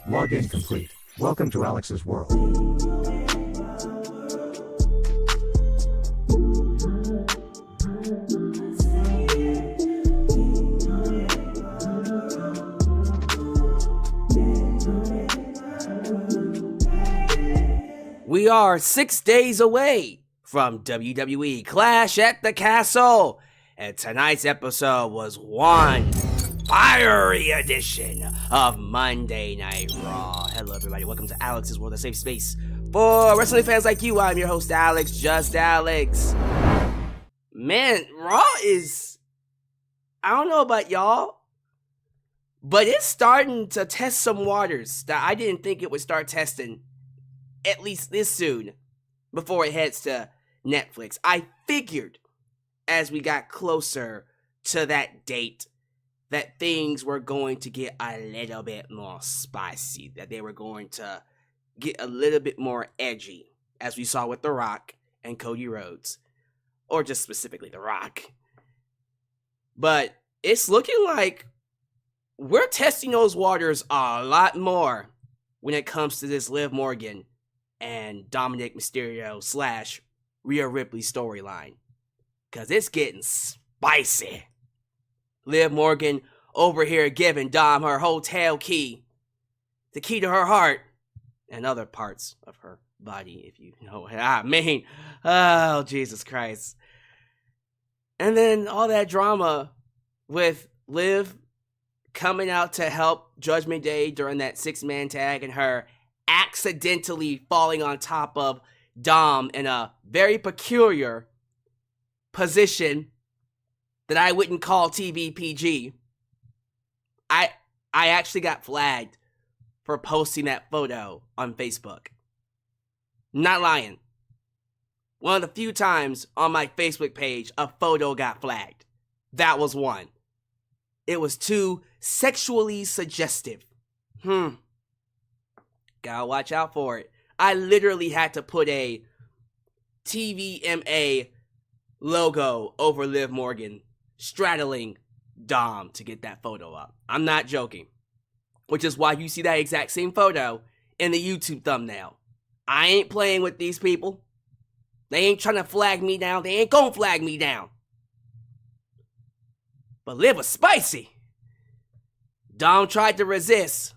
Login complete. Welcome to Alyx's world. We are 6 days away from WWE Clash at the Castle, and tonight's episode was one fiery edition of Monday Night Raw. Hello everybody, welcome to Alyx's World, a safe space for wrestling fans like you. I'm your host Alyx, just Alyx. Man, Raw is, I don't know about y'all, but it's starting to test some waters that I didn't think it would start testing at least this soon before it heads to Netflix. I figured as we got closer to that date that things were going to get a little bit more spicy, that they were going to get a little bit more edgy, as we saw with The Rock and Cody Rhodes, or just specifically The Rock. But it's looking like we're testing those waters a lot more when it comes to this Liv Morgan and Dominik Mysterio / Rhea Ripley storyline, because it's getting spicy. Liv Morgan over here giving Dom her hotel key, the key to her heart, and other parts of her body, if you know what I mean. Oh, Jesus Christ. And then all that drama with Liv coming out to help Judgment Day during that 6-man tag, and her accidentally falling on top of Dom in a very peculiar position that I wouldn't call TV PG. I actually got flagged for posting that photo on Facebook. Not lying. One of the few times on my Facebook page a photo got flagged. That was one. It was too sexually suggestive. Gotta watch out for it. I literally had to put a TVMA logo over Liv Morgan straddling Dom to get that photo up. I'm not joking. Which is why you see that exact same photo in the YouTube thumbnail. I ain't playing with these people. They ain't trying to flag me down. They ain't gonna flag me down. But Liv was spicy. Dom tried to resist.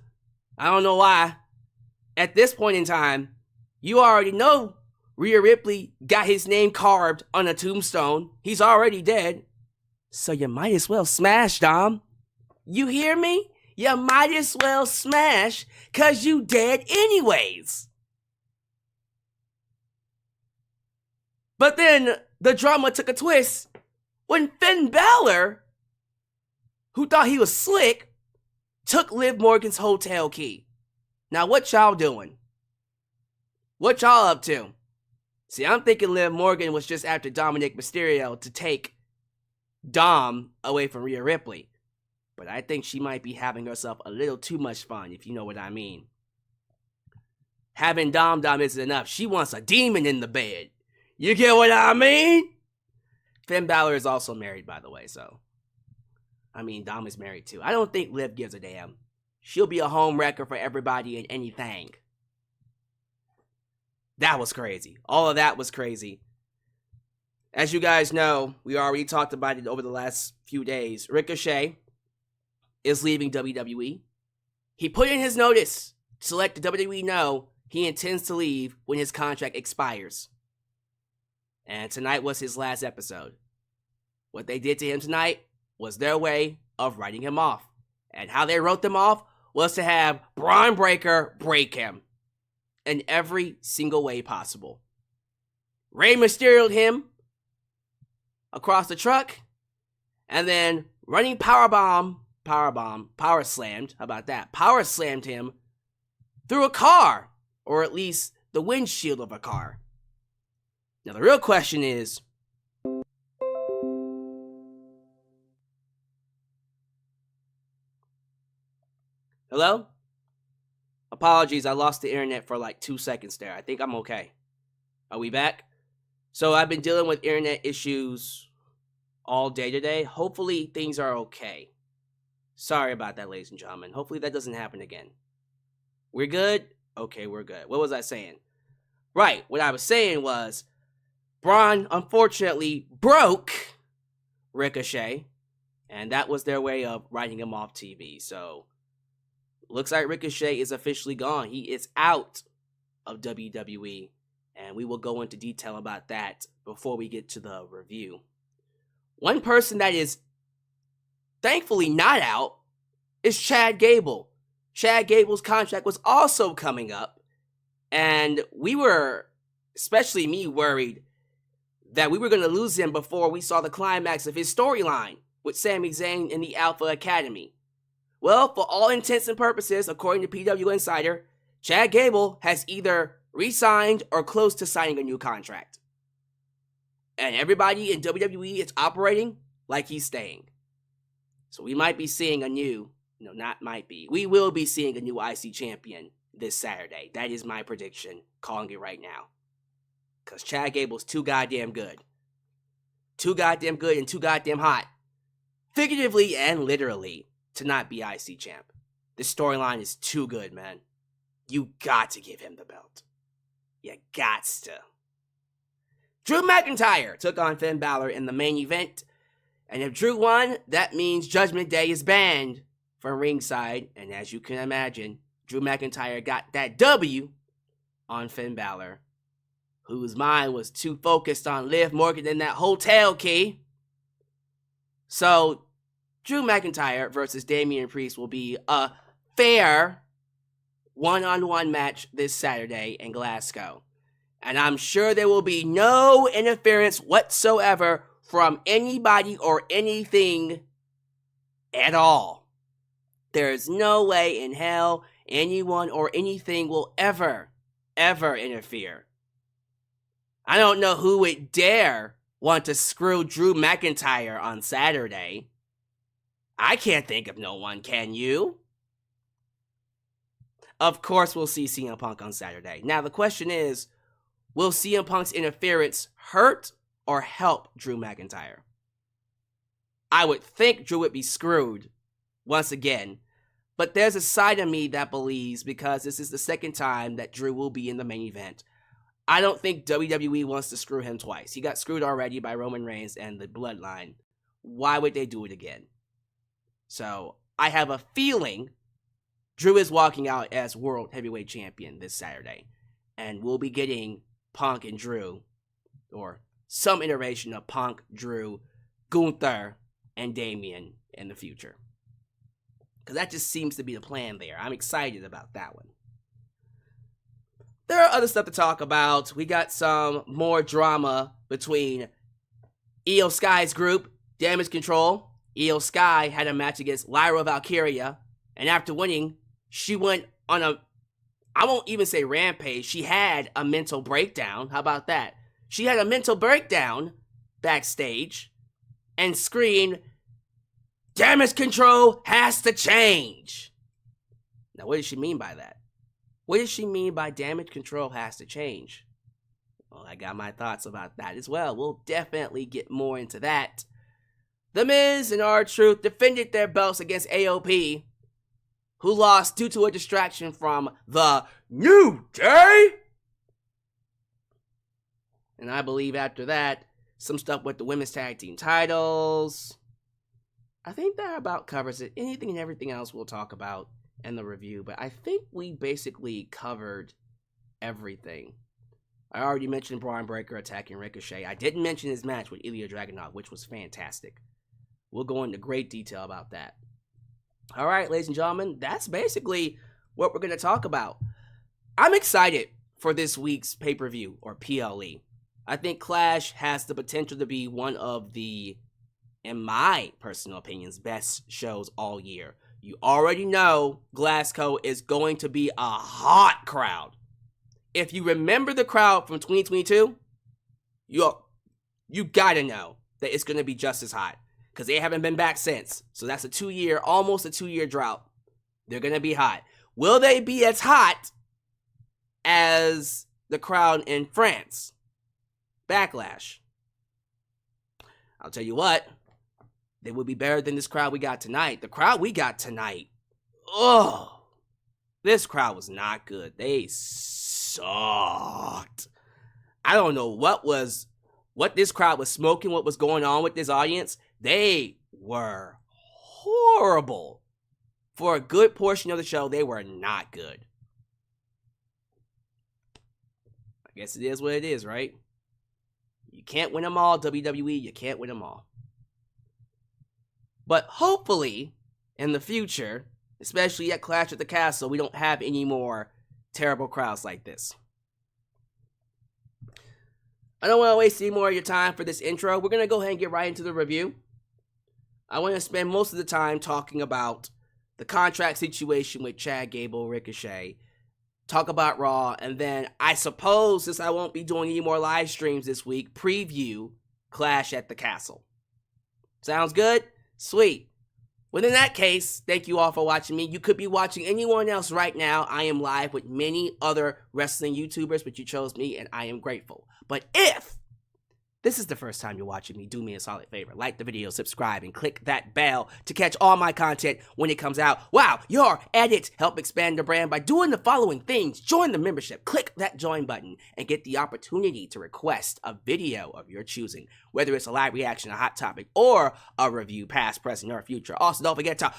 I don't know why. At this point in time, you already know Rhea Ripley got his name carved on a tombstone. He's already dead. So you might as well smash, Dom. You hear me? You might as well smash, cause you dead anyways. But then the drama took a twist when Finn Balor, who thought he was slick, took Liv Morgan's hotel key. Now, what y'all doing? What y'all up to? See, I'm thinking Liv Morgan was just after Dominik Mysterio to take Dom away from Rhea Ripley. But I think she might be having herself a little too much fun, if you know what I mean. Having Dom isn't enough. She wants a demon in the bed. You get what I mean? Finn Balor is also married, by the way, so. I mean, Dom is married too. I don't think Liv gives a damn. She'll be a home wrecker for everybody and anything. That was crazy. All of that was crazy. As you guys know, we already talked about it over the last few days. Ricochet is leaving WWE. He put in his notice to let the WWE know he intends to leave when his contract expires. And tonight was his last episode. What they did to him tonight was their way of writing him off. And how they wrote them off was to have Bron Breaker break him in every single way possible. Rey Mysterio'd him across the truck, and then running power slammed, how about that? Power slammed him through a car, or at least the windshield of a car. Now the real question is, hello? Apologies, I lost the internet for like 2 seconds there. I think I'm okay. Are we back? So I've been dealing with internet issues all day today. Hopefully things are okay. Sorry about that, ladies and gentlemen. Hopefully that doesn't happen again. We're good? Okay, we're good. What was I saying? Right, what I was saying was Bron unfortunately broke Ricochet, and that was their way of writing him off TV. So, looks like Ricochet is officially gone. He is out of WWE, and we will go into detail about that before we get to the review. One person that is thankfully not out is Chad Gable. Chad Gable's contract was also coming up, and we were, especially me, worried that we were going to lose him before we saw the climax of his storyline with Sami Zayn in the Alpha Academy. Well, for all intents and purposes, according to PWInsider, Chad Gable has either re-signed or close to signing a new contract. And everybody in WWE is operating like he's staying. So we might be seeing we will be seeing a new IC champion this Saturday. That is my prediction, calling it right now. Because Chad Gable's too goddamn good. Too goddamn good and too goddamn hot. Figuratively and literally, to not be IC champ. This storyline is too good, man. You got to give him the belt. You gots to. Drew McIntyre took on Finn Balor in the main event. And if Drew won, that means Judgment Day is banned from ringside. And as you can imagine, Drew McIntyre got that W on Finn Balor, whose mind was too focused on Liv Morgan and that hotel key. So, Drew McIntyre versus Damian Priest will be a fair one-on-one match this Saturday in Glasgow. And I'm sure there will be no interference whatsoever from anybody or anything at all. There is no way in hell anyone or anything will ever interfere. I don't know who would dare want to screw Drew McIntyre on Saturday. I can't think of no one, can you? Of course we'll see CM Punk on Saturday. Now the question is, will CM Punk's interference hurt or help Drew McIntyre? I would think Drew would be screwed once again, but there's a side of me that believes, because this is the second time that Drew will be in the main event, I don't think WWE wants to screw him twice. He got screwed already by Roman Reigns and the Bloodline. Why would they do it again? So, I have a feeling Drew is walking out as World Heavyweight Champion this Saturday. And we'll be getting Punk and Drew, or some iteration of Punk, Drew, Gunther, and Damian in the future. Because that just seems to be the plan there. I'm excited about that one. There are other stuff to talk about. We got some more drama between Iyo Sky's group, Damage Control. Iyo Sky had a match against Lyra Valkyria, and after winning, she went on I won't even say rampage, she had a mental breakdown. How about that? She had a mental breakdown backstage and screamed, "Damage Control has to change." Now, what does she mean by that? What does she mean by damage control has to change? Well, I got my thoughts about that as well. We'll definitely get more into that. The Miz and R-Truth defended their belts against AOP, who lost due to a distraction from the New Day. And I believe after that, some stuff with the women's tag team titles. I think that about covers it. Anything and everything else we'll talk about in the review, but I think we basically covered everything. I already mentioned Bron Breaker attacking Ricochet. I didn't mention his match with Ilja Dragunov, which was fantastic. We'll go into great detail about that. All right, ladies and gentlemen, that's basically what we're going to talk about. I'm excited for this week's pay-per-view, or PLE. I think Clash has the potential to be one of the, in my personal opinions, best shows all year. You already know Glasgow is going to be a hot crowd. If you remember the crowd from 2022, you gotta know that it's going to be just as hot, because they haven't been back since. So that's almost a 2-year drought. They're going to be hot. Will they be as hot as the crowd in France? Backlash. I'll tell you what, they will be better than this crowd we got tonight. The crowd we got tonight, oh, This crowd was not good. They sucked. I don't know what this crowd was smoking, what was going on with this audience. They were horrible. For a good portion of the show, they were not good. I guess it is what it is, right? You can't win them all, WWE. You can't win them all. But hopefully, in the future, especially at Clash at the Castle, we don't have any more terrible crowds like this. I don't want to waste any more of your time for this intro. We're going to go ahead and get right into the review. I want to spend most of the time talking about the contract situation with Chad Gable, Ricochet, talk about Raw, and then I suppose, since I won't be doing any more live streams this week, preview Clash at the Castle. Sounds good? Sweet. Well, in that case, thank you all for watching me. You could be watching anyone else right now. I am live with many other wrestling YouTubers, but you chose me, and I am grateful. But if this is the first time you're watching me, do me a solid favor. Like the video, subscribe, and click that bell to catch all my content when it comes out. Wow, your edits help expand the brand by doing the following things. Join the membership, click that join button, and get the opportunity to request a video of your choosing, whether it's a live reaction, a hot topic, or a review, past, present, or future. Also, don't forget to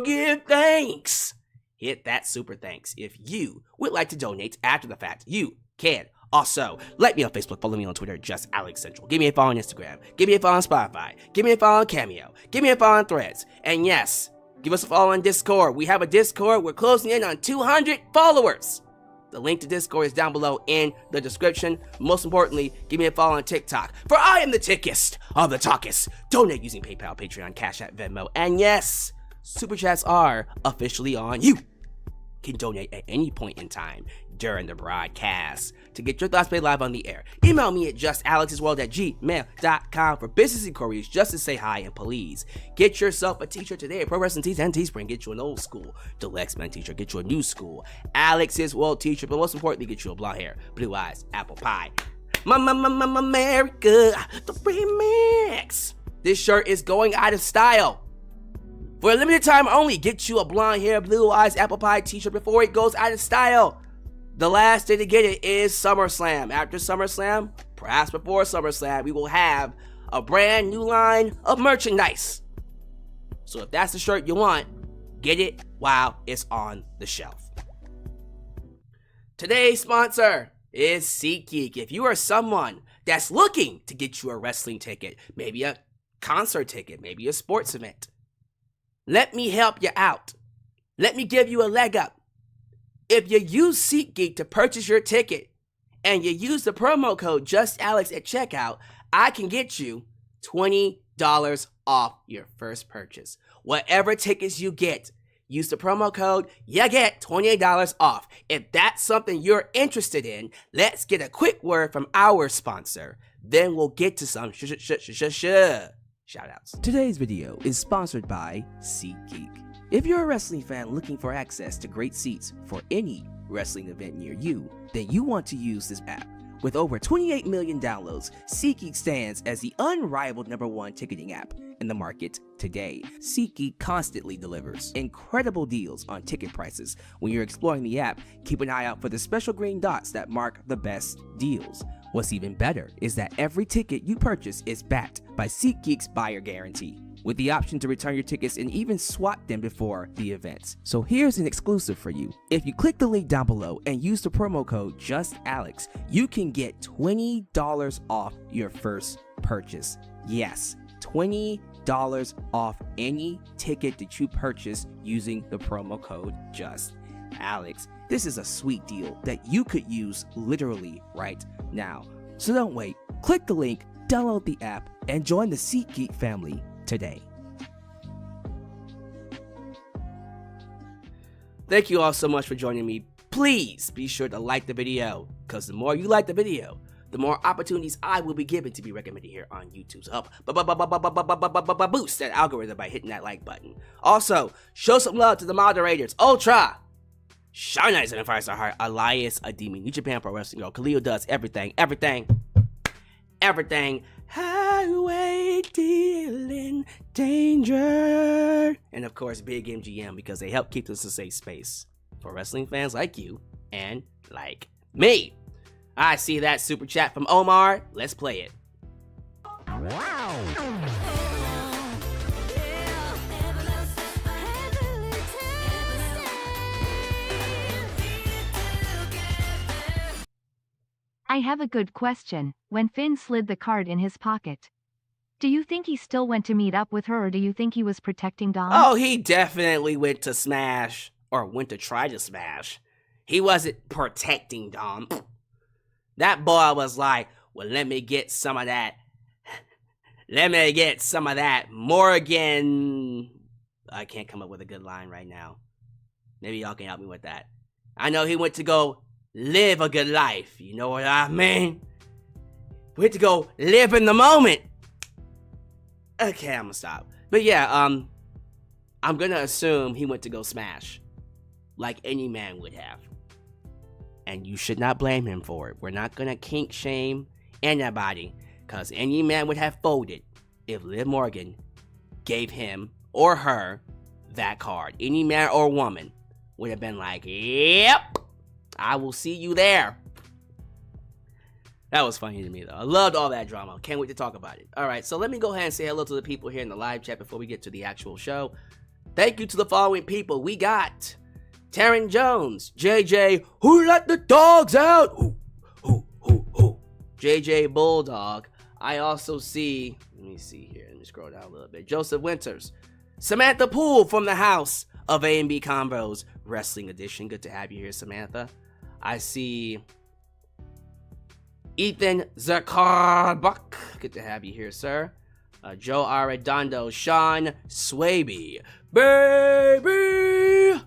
give thanks. Hit that super thanks. If you would like to donate after the fact, you can. Also, like me on Facebook, follow me on Twitter, just Alyx Central. Give me a follow on Instagram. Give me a follow on Spotify. Give me a follow on Cameo. Give me a follow on Threads. And yes, give us a follow on Discord. We have a Discord. We're closing in on 200 followers. The link to Discord is down below in the description. Most importantly, give me a follow on TikTok. For I am the tickest of the talkest. Donate using PayPal, Patreon, Cash App, Venmo. And yes, Super Chats are officially on. You can donate at any point in time during the broadcast. To get your thoughts played live on the air, email me at justalexsworld@gmail.com for business inquiries, just to say hi, and please get yourself a t-shirt today at Pro Wrestling Tees and Teespring. Get you an old school Deluxe Man t-shirt, get you a new school Alex's World t-shirt, but most importantly, get you a blonde hair, blue eyes, apple pie, America, the remix. This shirt is going out of style. For a limited time only, get you a blonde hair, blue eyes, apple pie t-shirt before it goes out of style. The last day to get it is SummerSlam. After SummerSlam, perhaps before SummerSlam, we will have a brand new line of merchandise. So if that's the shirt you want, get it while it's on the shelf. Today's sponsor is SeatGeek. If you are someone that's looking to get you a wrestling ticket, maybe a concert ticket, maybe a sports event, let me help you out. Let me give you a leg up. If you use SeatGeek to purchase your ticket and you use the promo code JustAlex at checkout, I can get you $20 off your first purchase. Whatever tickets you get, use the promo code, you get $28 off. If that's something you're interested in, let's get a quick word from our sponsor. Then we'll get to some shout outs. Today's video is sponsored by SeatGeek. If you're a wrestling fan looking for access to great seats for any wrestling event near you, then you want to use this app. With over 28 million downloads, SeatGeek stands as the unrivaled #1 ticketing app in the market today. SeatGeek constantly delivers incredible deals on ticket prices. When you're exploring the app, keep an eye out for the special green dots that mark the best deals. What's even better is that every ticket you purchase is backed by SeatGeek's buyer guarantee, with the option to return your tickets and even swap them before the events. So here's an exclusive for you. If you click the link down below and use the promo code JustAlex, you can get $20 off your first purchase. Yes, $20 off any ticket that you purchase using the promo code JustAlex. This is a sweet deal that you could use literally right now. So don't wait. Click the link, download the app, and join the SeatGeek family today. Thank you all so much for joining me. Please be sure to like the video, because the more you like the video, the more opportunities I will be given to be recommended here on YouTube. So help boost that algorithm by hitting that like button. Also, show some love to the moderators. Ultra, Shine Nice and Firestar Heart, Elias, Ademi, New Japan Pro Wrestling Girl, Khalil does everything. Highway dealing danger. And of course, Big MGM, because they help keep this a safe space. for wrestling fans like you and like me. I see that super chat from Omar. Let's play it. I have a good question. When Finn slid the card in his pocket, do you think he still went to meet up with her, or do you think he was protecting Dom? Oh, he definitely went to smash, or went to try to smash. He wasn't protecting Dom. That boy was like, well, let me get some of that. Let me get some of that Morgan. I can't come up with a good line right now. Maybe y'all can help me with that. I know he went to go live a good life. You know what I mean? We had to go live in the moment. Okay, I'm gonna stop. But yeah, I'm gonna assume he went to go smash. Like any man would have. And you should not blame him for it. We're not gonna kink shame anybody. Because any man would have folded if Liv Morgan gave him or her that card. Any man or woman would have been like, yep, I will see you there. That was funny to me, though. I loved all that drama. Can't wait to talk about it. All right, so let me go ahead and say hello to the people here in the live chat before we get to the actual show. Thank you to the following people. We got Taryn Jones, JJ, who let the dogs out? Who. JJ Bulldog. I also see, let me see here. Let me scroll down a little bit. Joseph Winters. Samantha Poole from the House of A&B Combos Wrestling Edition. Good to have you here, Samantha. I see Ethan Zakarbach. Good to have you here, sir. Joe Arredondo. Sean Swaby. Baby!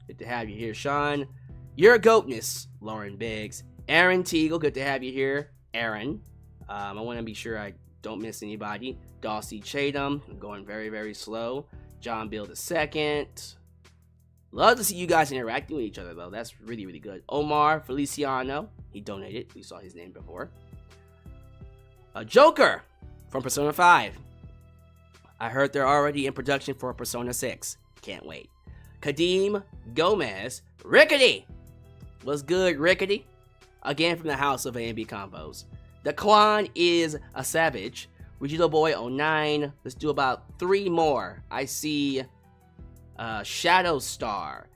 Good to have you here, Sean. Your Goatness, Lauren Biggs. Aaron Teagle. Good to have you here, Aaron. I want to be sure I don't miss anybody. Dawsey Chatham, I'm going very, very slow. John Bill II. Love to see you guys interacting with each other, though. That's really, really good. Omar Feliciano, he donated. We saw his name before. Joker from Persona 5. I heard they're already in production for Persona 6. Can't wait. Kadeem Gomez. Rickety. What's good, Rickety? Again from the House of A&B Combos. The Kwan is a savage. Regito Boy 09. Let's do about 3 more. I see Shadow Star.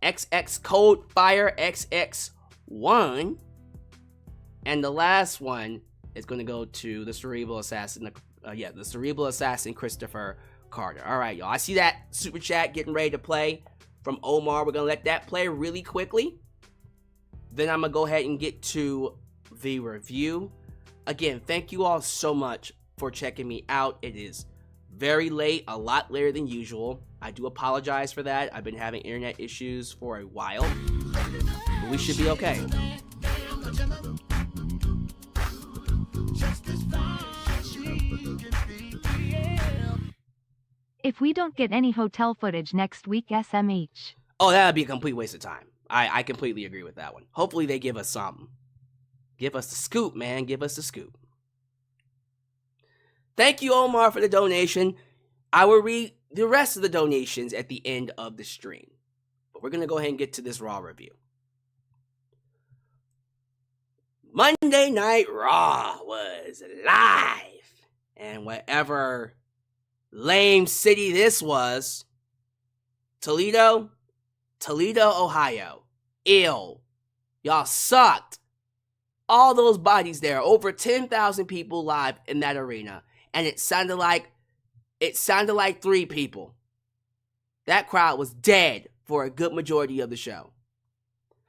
XX Cold Fire XX1. And the last one is going to go to the Cerebral Assassin. The Cerebral Assassin Christopher Carter. All right, y'all. I see that super chat getting ready to play from Omar. We're going to let that play really quickly. Then I'm going to go ahead and get to the review. Again, thank you all so much for checking me out. It is very late, a lot later than usual. I do apologize for that. I've been having internet issues for a while, but we should be okay. If we don't get any hotel footage next week, SMH. Oh, that would be a complete waste of time. I completely agree with that one. Hopefully they give us something. Give us the scoop, man. Give us the scoop. Thank you, Omar, for the donation. I will read the rest of the donations at the end of the stream. But we're going to go ahead and get to this Raw review. Monday Night Raw was live. And whatever lame city this was, Toledo, Ohio. Ew. Y'all sucked. All those bodies there, over 10,000 people live in that arena, and it sounded like 3 people. That crowd was dead for a good majority of the show.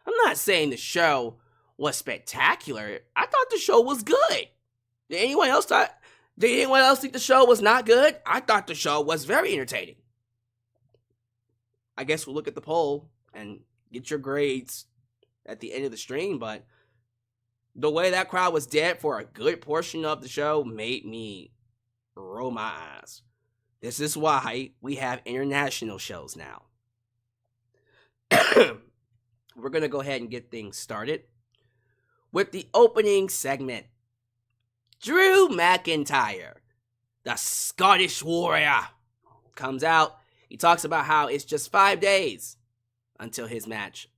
I'm not saying the show was spectacular. I thought the show was good. Did anyone else think the show was not good? I thought the show was very entertaining. I guess we'll look at the poll and get your grades at the end of the stream, but the way that crowd was dead for a good portion of the show made me roll my eyes. This is why we have international shows now. We're going to go ahead and get things started with the opening segment. Drew McIntyre, the Scottish Warrior, comes out. He talks about how it's just 5 days until his match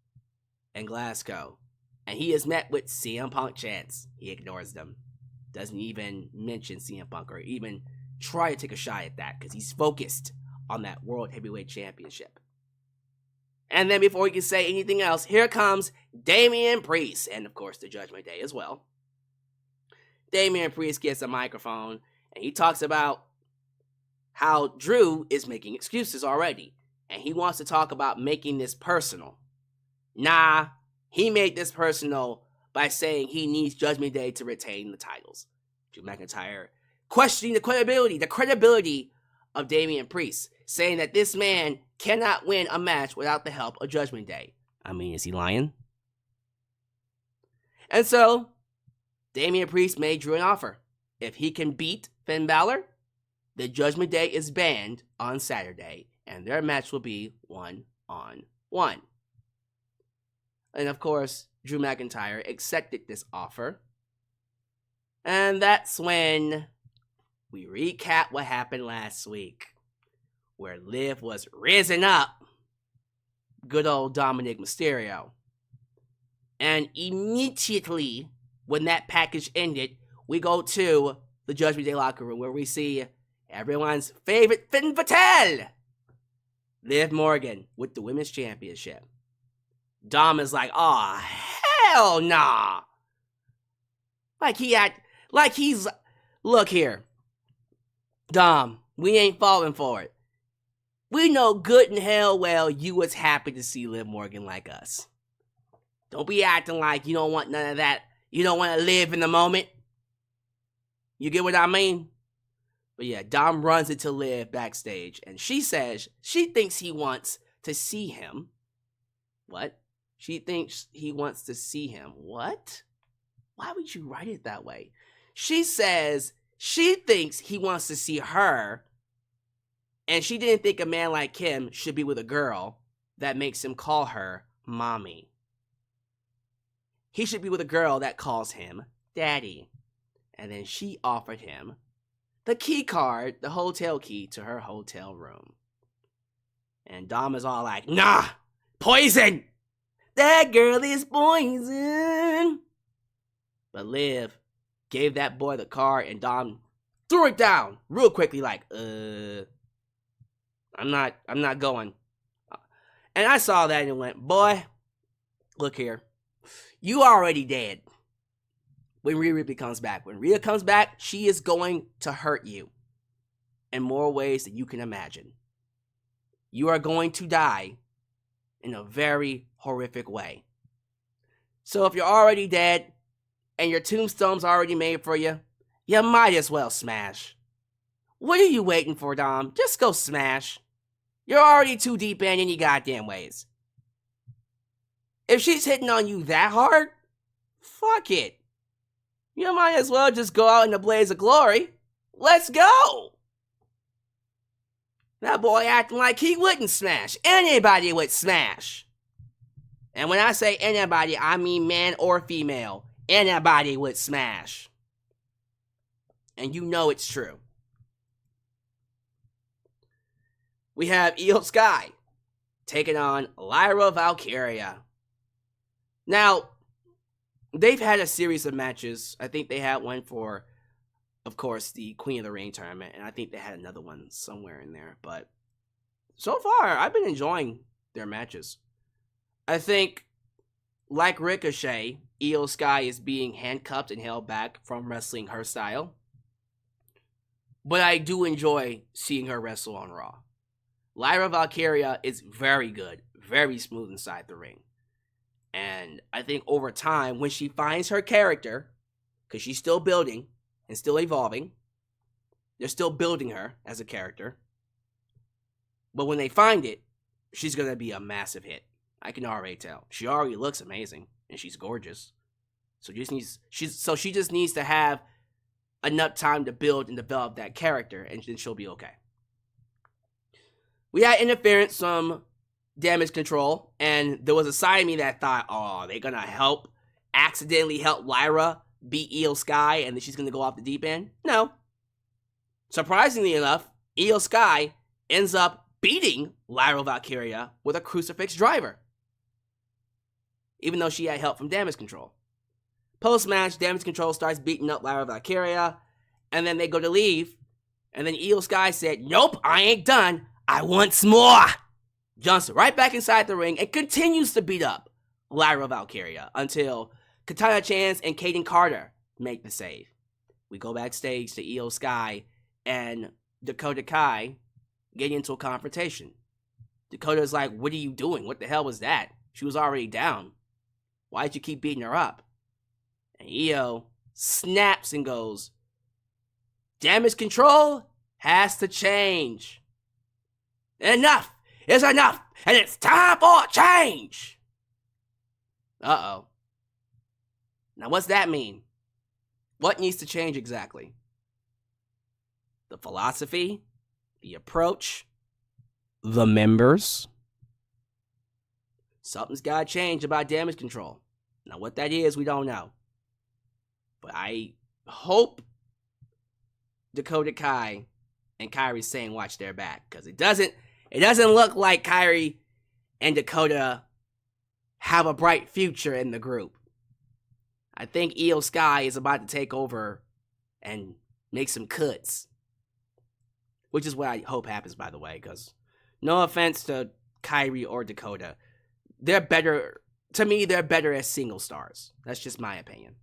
in Glasgow. And he is met with CM Punk chants. He ignores them. Doesn't even mention CM Punk or even try to take a shot at that because he's focused on that World Heavyweight Championship. And then before he can say anything else, here comes Damian Priest. And of course, the Judgment Day as well. Damian Priest gets a microphone and he talks about how Drew is making excuses already. And he wants to talk about making this personal. Nah, he made this personal by saying he needs Judgment Day to retain the titles. Drew McIntyre questioning the credibility of Damian Priest, saying that this man cannot win a match without the help of Judgment Day. I mean, is he lying? And so, Damian Priest made Drew an offer. If he can beat Finn Balor, the Judgment Day is banned on Saturday, and their match will be 1-on-1. And of course, Drew McIntyre accepted this offer. And that's when we recap what happened last week, where Liv was risen up. Good old Dominik Mysterio. And immediately, when that package ended, we go to the Judgment Day locker room where we see everyone's favorite femme fatale, Liv Morgan, with the Women's Championship. Dom is like, oh, hell nah. Look here. Dom, we ain't falling for it. We know good and hell well you was happy to see Liv Morgan like us. Don't be acting like you don't want none of that. You don't want to live in the moment. You get what I mean? But yeah, Dom runs into Liv backstage, and she says she thinks he wants to see him. What? She thinks he wants to see him. What? Why would you write it that way? She says she thinks he wants to see her, and she didn't think a man like him should be with a girl that makes him call her mommy. He should be with a girl that calls him daddy. And then she offered him the key card, the hotel key to her hotel room. And Dom is all like, nah, poison! That girl is poison! But Liv gave that boy the card and Dom threw it down real quickly like, I'm not going. And I saw that and went, boy, look here. You already dead. When Rhea Ripley comes back. When Rhea comes back, she is going to hurt you in more ways than you can imagine. You are going to die in a very horrific way. So if you're already dead and your tombstone's already made for you, you might as well smash. What are you waiting for, Dom? Just go smash. You're already too deep in any goddamn ways. If she's hitting on you that hard, fuck it. You might as well just go out in a blaze of glory. Let's go! That boy acting like he wouldn't smash. Anybody would smash. And when I say anybody, I mean man or female. Anybody would smash. And you know it's true. We have Iyo Sky taking on Lyra Valkyria. Now, they've had a series of matches. I think they had one for, of course, the Queen of the Ring tournament. And I think they had another one somewhere in there. But so far, I've been enjoying their matches. I think, like Ricochet, Iyo Sky is being handcuffed and held back from wrestling her style. But I do enjoy seeing her wrestle on Raw. Lyra Valkyria is very good, very smooth inside the ring. And I think over time, when she finds her character, because she's still building and still evolving, they're still building her as a character. But when they find it, she's going to be a massive hit. I can already tell. She already looks amazing, and she's gorgeous. So she just needs to have enough time to build and develop that character, and then she'll be okay. We had interference from Damage Control, and there was a side of me that thought, oh, they're gonna accidentally help Lyra beat Iyo Sky, and then she's gonna go off the deep end. No. Surprisingly enough, Iyo Sky ends up beating Lyra Valkyria with a crucifix driver. even though she had help from Damage Control. Post-match, Damage Control starts beating up Lyra Valkyria, and then they go to leave, and then Iyo Sky said, "Nope, I ain't done. I want some more." Jumps right back inside the ring and continues to beat up Lyra Valkyria until Katana Chance and Kaden Carter make the save. We go backstage to Iyo Sky and Dakota Kai get into a confrontation. Dakota's like, "What are you doing? What the hell was that? She was already down. Why'd you keep beating her up?" And Iyo snaps and goes, "Damage Control has to change. Enough is enough, and it's time for a change." Uh-oh. Now what's that mean? What needs to change exactly? The philosophy? The approach? The members? Something's gotta change about Damage Control. Now what that is, we don't know. But I hope Dakota Kai and Kairi Sane watch their back, because it doesn't look like Kairi and Dakota have a bright future in the group. I think Iyo Sky is about to take over and make some cuts, which is what I hope happens, by the way, because no offense to Kairi or Dakota, they're better, to me, they're better as single stars. That's just my opinion.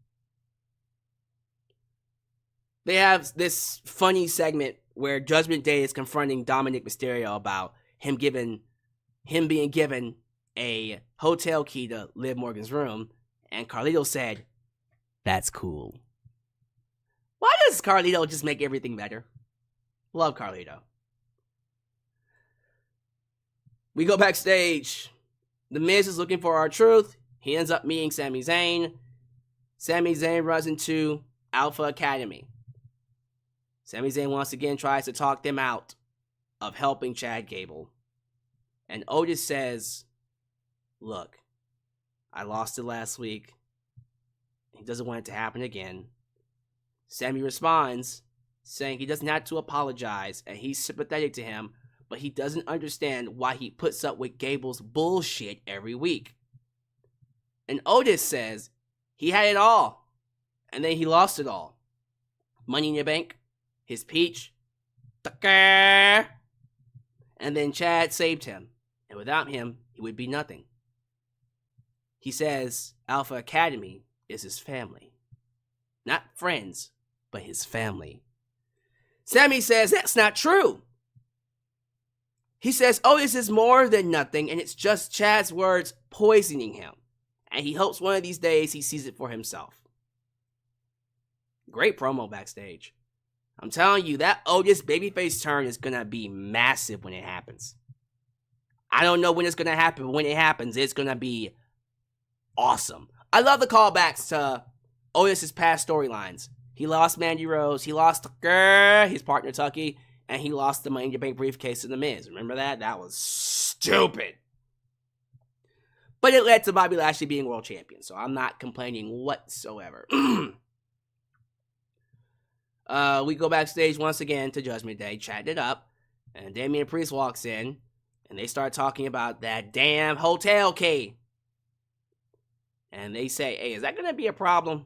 They have this funny segment where Judgment Day is confronting Dominik Mysterio about him being given a hotel key to Liv Morgan's room, and Carlito said, "That's cool." Why does Carlito just make everything better? Love Carlito. We go backstage. The Miz is looking for R-Truth. He ends up meeting Sami Zayn. Sami Zayn runs into Alpha Academy. Sami Zayn once again tries to talk them out of helping Chad Gable. And Otis says, "Look, I lost it last week. He doesn't want it to happen again." Sami responds, saying he doesn't have to apologize and he's sympathetic to him, but he doesn't understand why he puts up with Gable's bullshit every week. And Otis says he had it all, and then he lost it all. Money in the Bank, his peach, and then Chad saved him, and without him, he would be nothing. He says Alpha Academy is his family. Not friends, but his family. Sami says that's not true. He says Otis is more than nothing, and it's just Chad's words poisoning him. And he hopes one of these days he sees it for himself. Great promo backstage. I'm telling you, that Otis babyface turn is going to be massive when it happens. I don't know when it's going to happen, but when it happens, it's going to be awesome. I love the callbacks to Otis' past storylines. He lost Mandy Rose, he lost his partner Tucky, and he lost the Money in the Bank briefcase to The Miz. Remember that? That was stupid. But it led to Bobby Lashley being world champion, so I'm not complaining whatsoever. We go backstage once again to Judgment Day, chatting it up, and Damian Priest walks in, and they start talking about that damn hotel key. And they say, "Hey, is that going to be a problem?"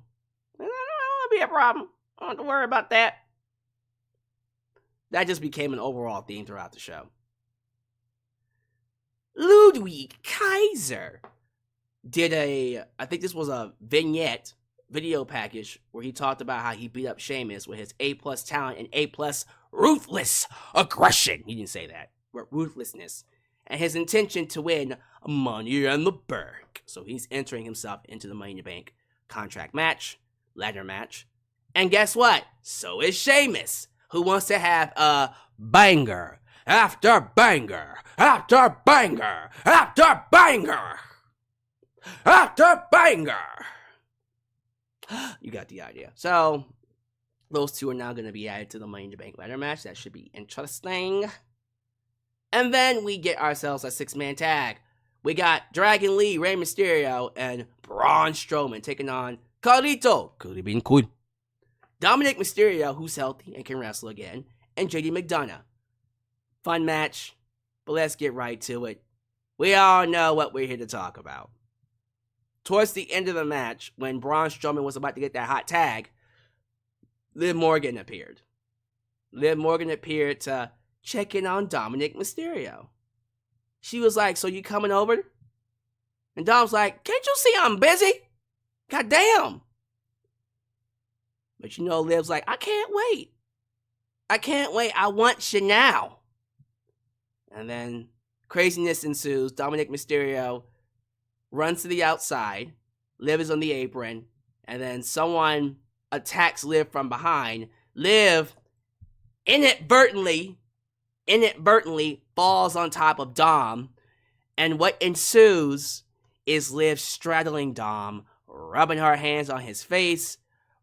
I don't want to be a problem. I don't have to worry about that. That just became an overall theme throughout the show. Ludwig Kaiser did I think this was a vignette, video package, where he talked about how he beat up Sheamus with his A+ talent and A+ ruthless aggression. He didn't say that, but ruthlessness. And his intention to win Money in the Bank. So he's entering himself into the Money in the Bank contract match, ladder match. And guess what? So is Sheamus, who wants to have a banger after banger after banger after banger after banger. You got the idea. So those two are now going to be added to the Money in the Bank ladder match. That should be interesting. And then we get ourselves a 6-man tag. We got Dragon Lee, Rey Mysterio, and Braun Strowman taking on Carlito. Could have been cool. Dominik Mysterio, who's healthy and can wrestle again, and JD McDonough. Fun match, but let's get right to it. We all know what we're here to talk about. towards the end of the match, when Braun Strowman was about to get that hot tag, Liv Morgan appeared. Liv Morgan appeared to check in on Dominik Mysterio. She was like, so you coming over? And Dom's like, can't you see I'm busy? God damn. But you know, Liv's like, I can't wait. I can't wait. I want you now. And then craziness ensues. Dominik Mysterio runs to the outside. Liv is on the apron. And then someone attacks Liv from behind. Liv inadvertently falls on top of Dom. And what ensues is Liv straddling Dom, rubbing her hands on his face,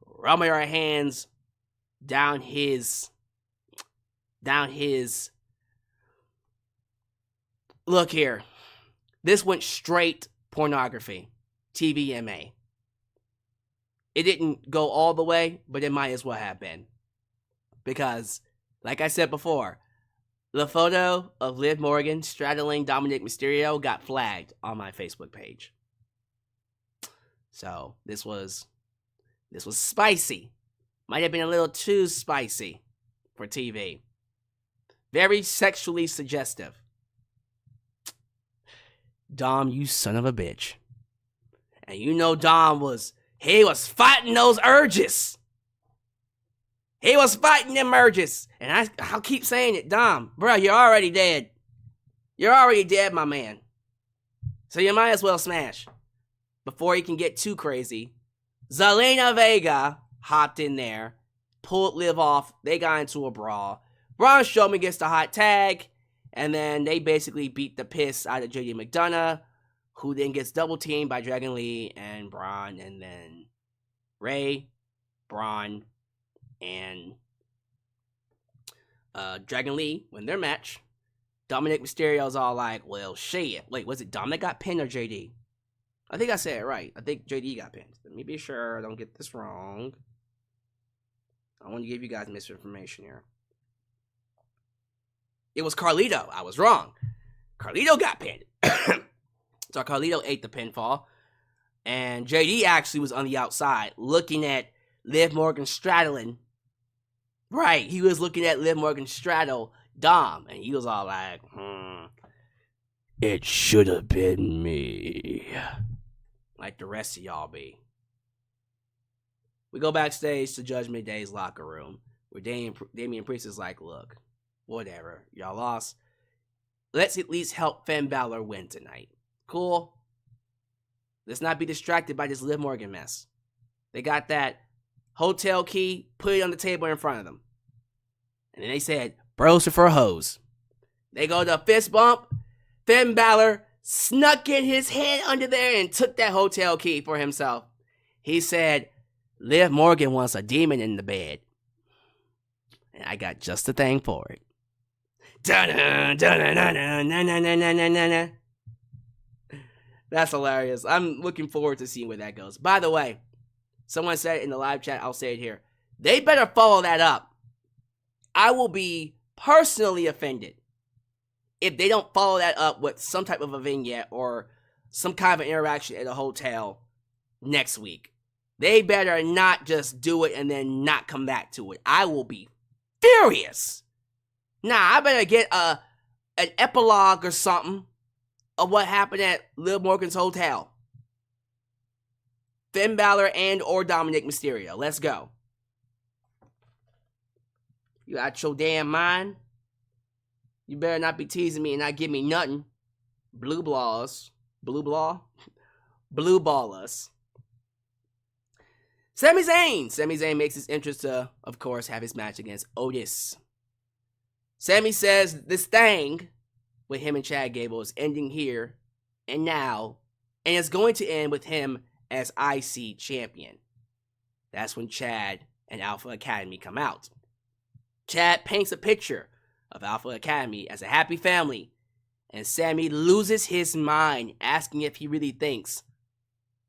rubbing her hands down his look here. This went straight pornography. TVMA. It didn't go all the way, but it might as well have been. Because, like I said before, the photo of Liv Morgan straddling Dominik Mysterio got flagged on my Facebook page. So, this was spicy. Might have been a little too spicy for TV. Very sexually suggestive. Dom, you son of a bitch. And you know Dom was fighting those urges. He was fighting them urges. And I'll keep saying it, Dom, bro, you're already dead. You're already dead, my man. So you might as well smash. Before he can get too crazy, Zelina Vega hopped in there, pulled Liv off. They got into a brawl. Braun Strowman gets the hot tag, and then they basically beat the piss out of JD McDonough, who then gets double teamed by Dragon Lee and Braun, and then Ray, Braun, and Dragon Lee win their match. Dominik Mysterio's all like, well, shit. Wait, was it Dom that got pinned or JD? I think I said it right. I think JD got pinned. Let me be sure I don't get this wrong. I want to give you guys misinformation here. It was Carlito. I was wrong. Carlito got pinned. So Carlito ate the pinfall. And JD actually was on the outside looking at Liv Morgan straddling. Right, he was looking at Liv Morgan straddle Dom. And he was all like, it should have been me. Like the rest of y'all be. We go backstage to Judgment Day's locker room, where Damian Priest is like, look, whatever, y'all lost. Let's at least help Finn Balor win tonight. Cool? Let's not be distracted by this Liv Morgan mess. They got that hotel key, put it on the table in front of them. And then they said, bros are for hoes. They go to a fist bump. Finn Balor snuck in his head under there and took that hotel key for himself. He said, Liv Morgan wants a demon in the bed. And I got just the thing for it. That's hilarious. I'm looking forward to seeing where that goes. By the way, someone said in the live chat, I'll say it here. They better follow that up. I will be personally offended if they don't follow that up with some type of a vignette or some kind of an interaction at a hotel next week. They better not just do it and then not come back to it. I will be furious. Nah, I better get an epilogue or something of what happened at Liv Morgan's hotel. Finn Balor and or Dominik Mysterio. Let's go. You out your damn mind? You better not be teasing me and not give me nothing. Blue balls. Blue ball? Blue ball us. Sami Zayn. Sami Zayn makes his entrance to, of course, have his match against Otis. Sami says this thing with him and Chad Gable is ending here and now, and it's going to end with him as IC champion. That's when Chad and Alpha Academy come out. Chad paints a picture of Alpha Academy as a happy family, and Sami loses his mind asking if he really thinks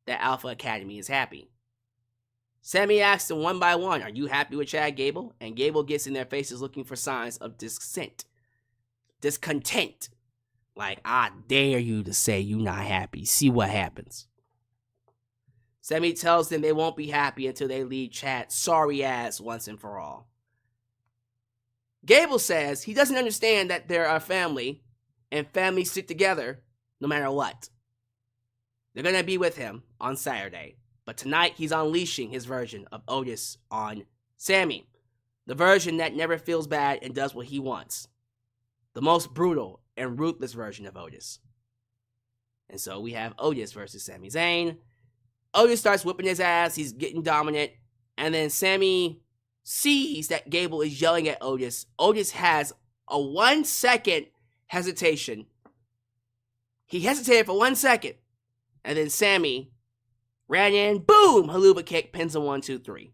that Alpha Academy is happy. Sami asks them one by one, are you happy with Chad Gable? And Gable gets in their faces looking for signs of discontent. Like, I dare you to say you not happy. See what happens. Sami tells them they won't be happy until they leave Chad's sorry ass once and for all. Gable says he doesn't understand that they're a family, and families stick together no matter what. They're going to be with him on Saturday, but tonight he's unleashing his version of Otis on Sami. The version that never feels bad and does what he wants. The most brutal and ruthless version of Otis. And so we have Otis versus Sami Zayn. Otis starts whipping his ass, he's getting dominant, and then Sami sees that Gable is yelling at Otis. Otis has a 1 second hesitation. He hesitated for 1 second, and then Sami ran in, boom, haluva kick, pins him 1, 2, 3.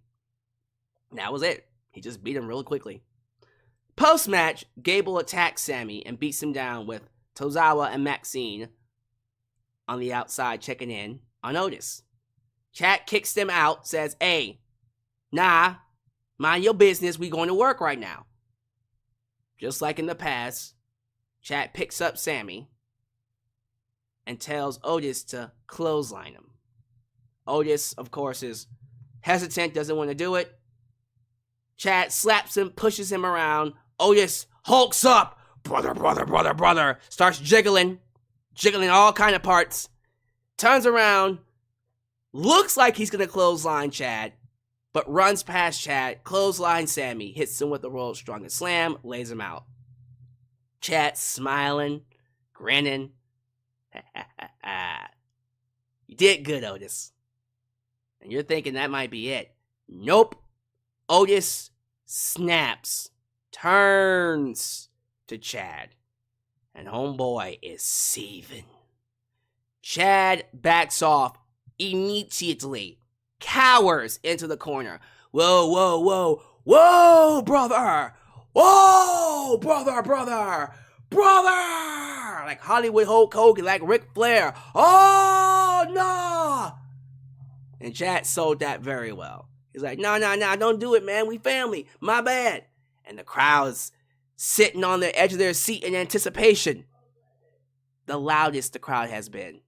And that was it. He just beat him really quickly. Post-match, Gable attacks Sami and beats him down with Tozawa and Maxine on the outside checking in on Otis. Chad kicks them out, says, hey, nah, mind your business, we going to work right now. Just like in the past, Chad picks up Sami and tells Otis to clothesline him. Otis, of course, is hesitant, doesn't want to do it. Chad slaps him, pushes him around. Otis hulks up. Brother. Starts jiggling all kind of parts. Turns around. Looks like he's going to clothesline Chad, but runs past Chad, clothesline Sami, hits him with the world's strongest slam, lays him out. Chad smiling, grinning. You did good, Otis. And you're thinking that might be it. Nope. Otis snaps, turns to Chad, and homeboy is seething. Chad backs off immediately, cowers into the corner. Whoa, brother! Whoa, brother! Like Hollywood Hulk Hogan, like Ric Flair. Oh, no! And Chad sold that very well. He's like, no, don't do it, man. We family. My bad. And the crowd's sitting on the edge of their seat in anticipation. The loudest the crowd has been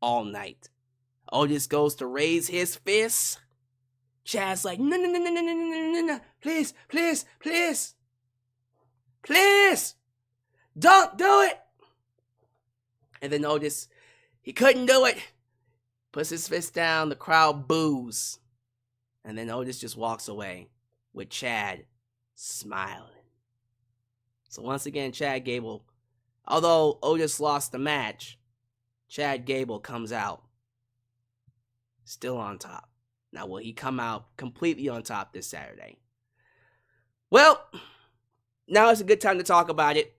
all night. Otis goes to raise his fist. Chad's like, no. Please. Don't do it. And then Otis, he couldn't do it. Puts his fist down. The crowd boos. And then Otis just walks away with Chad smiling. So once again, Chad Gable, although Otis lost the match, Chad Gable comes out still on top. Now, will he come out completely on top this Saturday? Well, now is a good time to talk about it.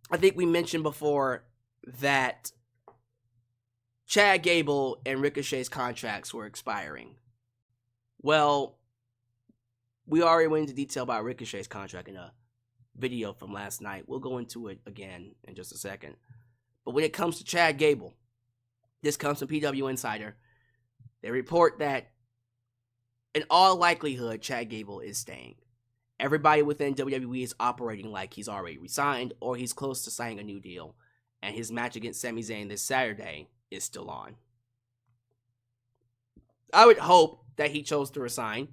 I think we mentioned before that Chad Gable and Ricochet's contracts were expiring. Well, we already went into detail about Ricochet's contract in a video from last night. We'll go into it again in just a second. But when it comes to Chad Gable, this comes from PWInsider. They report that in all likelihood, Chad Gable is staying. Everybody within WWE is operating like he's already resigned or he's close to signing a new deal. And his match against Sami Zayn this Saturday is still on. I would hope that he chose to resign.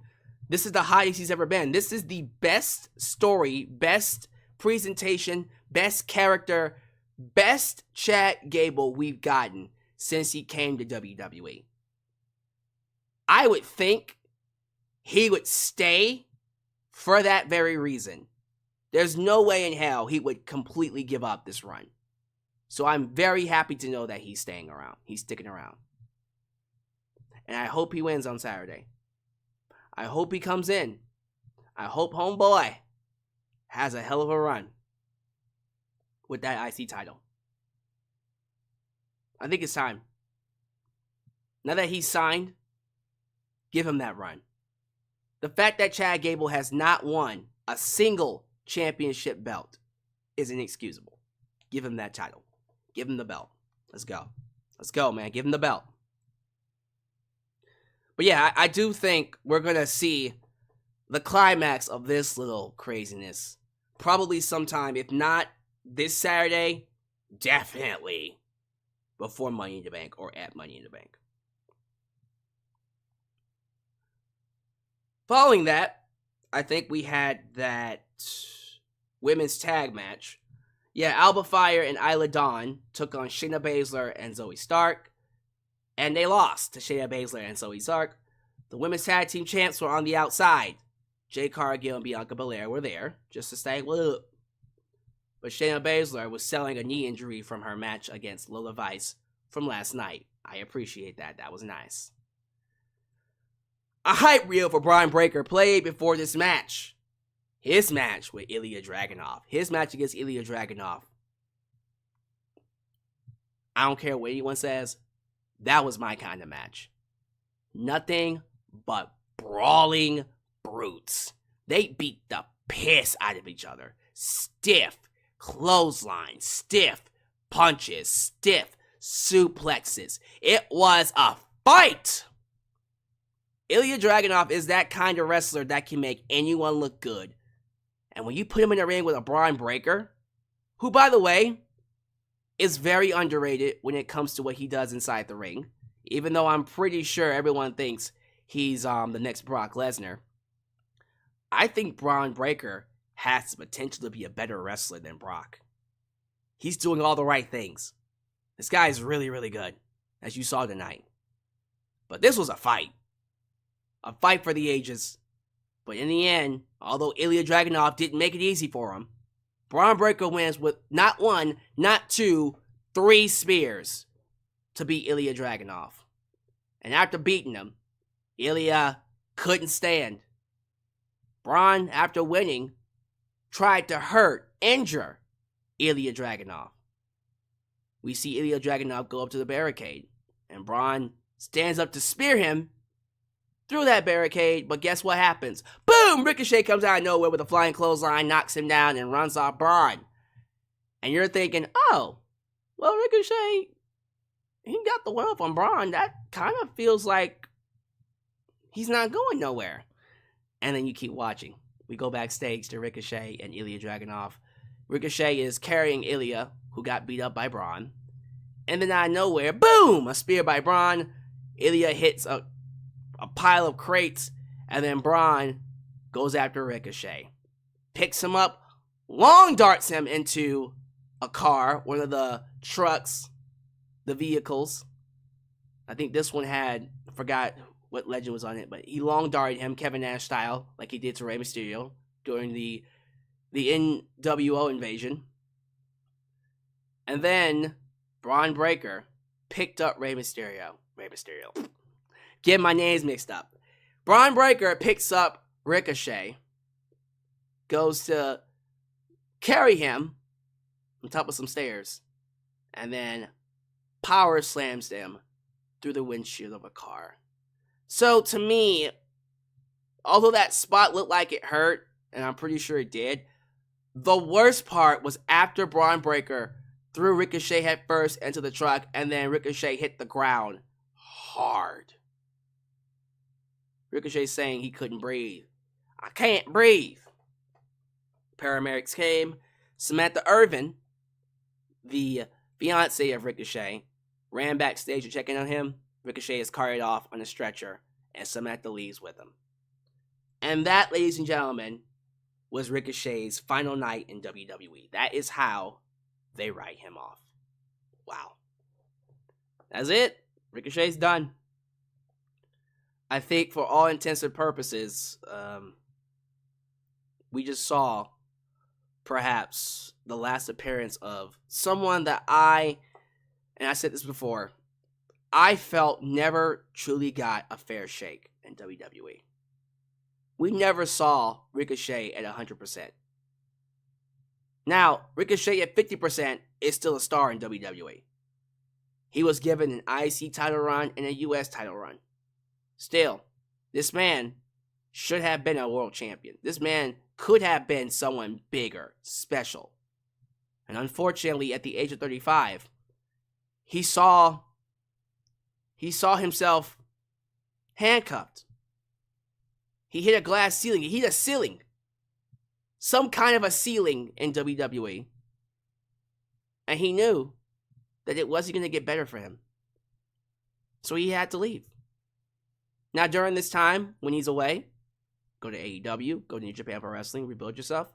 This is the highest he's ever been. This is the best story, best presentation, best character, best Chad Gable we've gotten since he came to WWE. I would think he would stay for that very reason. There's no way in hell he would completely give up this run. So I'm very happy to know that he's staying around. He's sticking around. And I hope he wins on Saturday. I hope he comes in. I hope homeboy has a hell of a run with that IC title. I think it's time. Now that he's signed, give him that run. The fact that Chad Gable has not won a single championship belt is inexcusable. Give him that title. Give him the belt. Let's go. Let's go, man. Give him the belt. But yeah, I do think we're going to see the climax of this little craziness. Probably sometime, if not this Saturday, definitely before Money in the Bank or at Money in the Bank. Following that, I think we had that women's tag match. Yeah, Alba Fire and Isla Dawn took on Shayna Baszler and Zoe Stark, and they lost to Shayna Baszler and Zoe Stark. The women's tag team champs were on the outside. Jade Cargill and Bianca Belair were there just to say, what up? But Shayna Baszler was selling a knee injury from her match against Lola Vice from last night. I appreciate that. That was nice. A hype reel for Bron Breaker played before this match. His match with Ilja Dragunov. His match against Ilja Dragunov. I don't care what anyone says. That was my kind of match. Nothing but brawling brutes. They beat the piss out of each other. Stiff clotheslines, stiff punches, stiff suplexes. It was a fight. Ilja Dragunov is that kind of wrestler that can make anyone look good. And when you put him in the ring with a Bron Breaker, who, by the way, is very underrated when it comes to what he does inside the ring, even though I'm pretty sure everyone thinks he's the next Brock Lesnar, I think Bron Breaker has the potential to be a better wrestler than Brock. He's doing all the right things. This guy is really, really good, as you saw tonight. But this was a fight. A fight for the ages. But in the end, although Ilja Dragunov didn't make it easy for him, Bron Breakker wins with not one, not two, 3 spears to beat Ilja Dragunov. And after beating him, Ilja couldn't stand. Bron, after winning, tried to injure Ilja Dragunov. We see Ilja Dragunov go up to the barricade, and Bron stands up to spear him through that barricade, but guess what happens? Boom! Ricochet comes out of nowhere with a flying clothesline, knocks him down, and runs off Bron. And you're thinking, oh, well, Ricochet, he got the one up on Bron. That kind of feels like he's not going nowhere. And then you keep watching. We go backstage to Ricochet and Ilja Dragunov. Ricochet is carrying Ilja, who got beat up by Bron. And then out of nowhere, boom! A spear by Bron. Ilja hits a pile of crates, and then Bron goes after Ricochet. Picks him up, long darts him into a car, one of the trucks, the vehicles. I think this one had, I forgot what legend was on it, but he long darted him, Kevin Nash style, like he did to Rey Mysterio during the NWO invasion. And then Bron Breakker picked up Rey Mysterio. Get my names mixed up. Bron Breakker picks up Ricochet, goes to carry him on top of some stairs, and then power slams him through the windshield of a car. So to me, although that spot looked like it hurt, and I'm pretty sure it did, the worst part was after Bron Breakker threw Ricochet head first into the truck, and then Ricochet hit the ground hard. Ricochet saying he couldn't breathe. I can't breathe. Paramedics came. Samantha Irvin, the fiance of Ricochet, ran backstage to check in on him. Ricochet is carried off on a stretcher, and Samantha leaves with him. And that, ladies and gentlemen, was Ricochet's final night in WWE. That is how they write him off. Wow. That's it. Ricochet's done. I think for all intents and purposes, we just saw perhaps the last appearance of someone that I said this before, I felt never truly got a fair shake in WWE. We never saw Ricochet at 100%. Now, Ricochet at 50% is still a star in WWE. He was given an IC title run and a US title run. Still, this man should have been a world champion. This man could have been someone bigger, special. And unfortunately, at the age of 35, he saw himself handcuffed. He hit a glass ceiling. He hit a ceiling. Some kind of a ceiling in WWE. And he knew that it wasn't going to get better for him. So he had to leave. Now, during this time, when he's away, go to AEW, go to New Japan Pro Wrestling, rebuild yourself.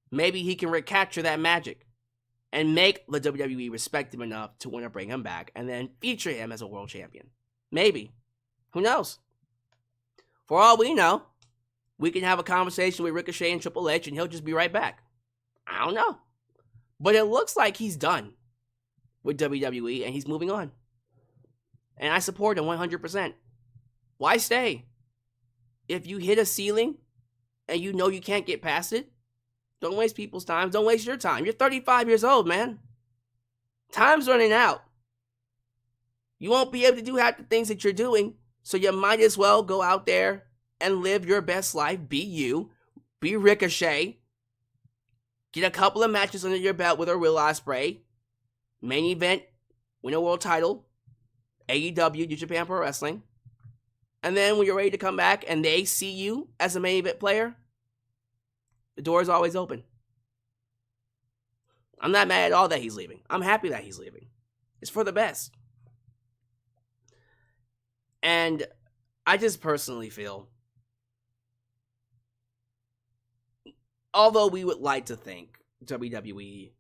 Maybe he can recapture that magic and make the WWE respect him enough to want to bring him back and then feature him as a world champion. Maybe. Who knows? For all we know, we can have a conversation with Ricochet and Triple H and he'll just be right back. I don't know. But it looks like he's done with WWE and he's moving on. And I support him 100%. Why stay? If you hit a ceiling and you know you can't get past it, don't waste people's time. Don't waste your time. You're 35 years old, man. Time's running out. You won't be able to do half the things that you're doing, so you might as well go out there and live your best life. Be you. Be Ricochet. Get a couple of matches under your belt with a real Ospreay. Main event. Win a world title. AEW, New Japan Pro Wrestling. And then when you're ready to come back and they see you as a main event player, the door is always open. I'm not mad at all that he's leaving. I'm happy that he's leaving. It's for the best. And I just personally feel, although we would like to think WWE